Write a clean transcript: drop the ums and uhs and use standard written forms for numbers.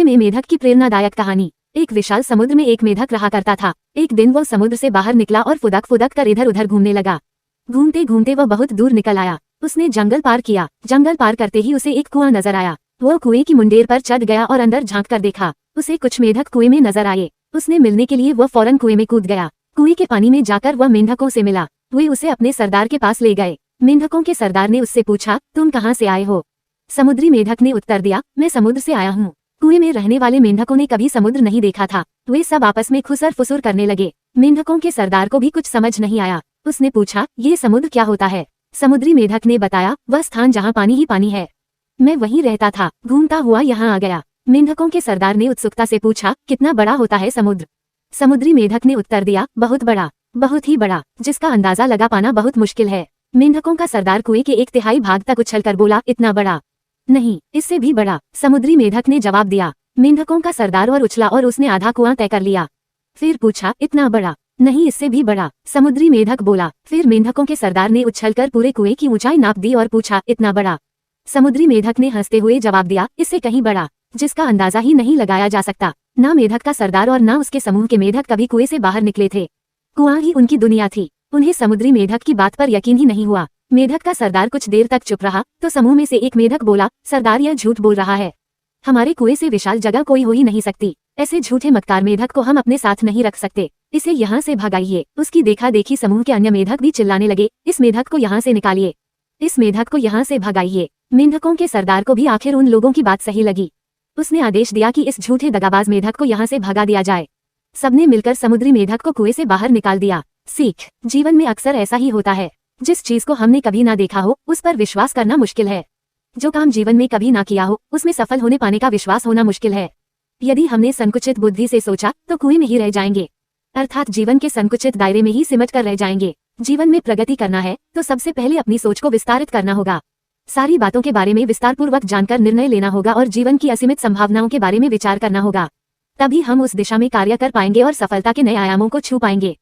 में मेढक की प्रेरणादायक कहानी। एक विशाल समुद्र में एक मेढक रहा करता था। एक दिन वो समुद्र से बाहर निकला और फुदक फुदक कर इधर उधर घूमने लगा। घूमते घूमते वह बहुत दूर निकल आया। उसने जंगल पार किया। जंगल पार करते ही उसे एक कुआं नजर आया। वो कुएं की मुंडेर पर चढ़ गया और अंदर झांक कर देखा। उसे कुछ मेढक कुएं में नजर आए। उसने मिलने के लिए वह फौरन कुएं में कूद गया। कुएं के पानी में जाकर वह मेंढकों से मिला। वे उसे अपने सरदार के पास ले गए। मेंढकों के सरदार ने उससे पूछा, तुम कहाँ से आए हो? समुद्री मेढक ने उत्तर दिया, मैं समुद्र से आया हूँ। कुएं में रहने वाले मेंढकों ने कभी समुद्र नहीं देखा था। वे सब आपस में खुसर फुसुर करने लगे। मेंढकों के सरदार को भी कुछ समझ नहीं आया। उसने पूछा, ये समुद्र क्या होता है? समुद्री मेढक ने बताया, वह स्थान जहाँ पानी ही पानी है। मैं वहीं रहता था, घूमता हुआ यहाँ आ गया। मेंढकों के सरदार ने उत्सुकता से पूछा, कितना बड़ा होता है समुद्र? समुद्री मेढक ने उत्तर दिया, बहुत बड़ा, बहुत ही बड़ा, जिसका अंदाजा लगा पाना बहुत मुश्किल है। मेंढकों का सरदार कुएं के 1/3 भाग तक उछलकर बोला, इतना बड़ा नहीं, इससे भी बड़ा। समुद्री मेढक ने जवाब दिया। मेंढकों का सरदार और उछला और उसने आधा कुआं तय कर लिया। फिर पूछा, इतना बड़ा नहीं, इससे भी बड़ा। समुद्री मेढक बोला। फिर मेंढकों के सरदार ने उछलकर पूरे कुएं की ऊंचाई नाप दी और पूछा, इतना बड़ा? समुद्री मेढक ने हंसते हुए जवाब दिया, इससे कहीं बड़ा, जिसका अंदाजा ही नहीं लगाया जा सकता। ना मेढक का सरदार और ना उसके समूह के मेढक कभी कुएं से बाहर निकले थे। कुआं ही उनकी दुनिया थी। उन्हें समुद्री मेढक की बात पर यकीन ही नहीं हुआ। मेढक का सरदार कुछ देर तक चुप रहा, तो समूह में से एक मेढक बोला, सरदार यह झूठ बोल रहा है। हमारे कुएं से विशाल जगह कोई हो ही नहीं सकती। ऐसे झूठे मक्कार मेढक को हम अपने साथ नहीं रख सकते। इसे यहाँ से भगाइए। उसकी देखा देखी समूह के अन्य मेढक भी चिल्लाने लगे, इस मेढक को यहाँ से निकालिए, इस मेढक को यहाँ से भगाइए। मेंढकों के सरदार को भी आखिर उन लोगों की बात सही लगी। उसने आदेश दिया कि इस झूठे दगाबाज मेढक को यहाँ से भगा दिया जाए। सबने मिलकर समुद्री मेढक को कुएं से बाहर निकाल दिया। सीख, जीवन में अक्सर ऐसा ही होता है। जिस चीज को हमने कभी ना देखा हो, उस पर विश्वास करना मुश्किल है। जो काम जीवन में कभी ना किया हो, उसमें सफल होने पाने का विश्वास होना मुश्किल है। यदि हमने संकुचित बुद्धि से सोचा, तो कुएं में ही रह जाएंगे, अर्थात जीवन के संकुचित दायरे में ही सिमट कर रह जाएंगे। जीवन में प्रगति करना है, तो सबसे पहले अपनी सोच को विस्तारित करना होगा। सारी बातों के बारे में विस्तारपूर्वक जानकर निर्णय लेना होगा और जीवन की असीमित संभावनाओं के बारे में विचार करना होगा। तभी हम उस दिशा में कार्य कर पाएंगे और सफलता के नए आयामों को छू पाएंगे।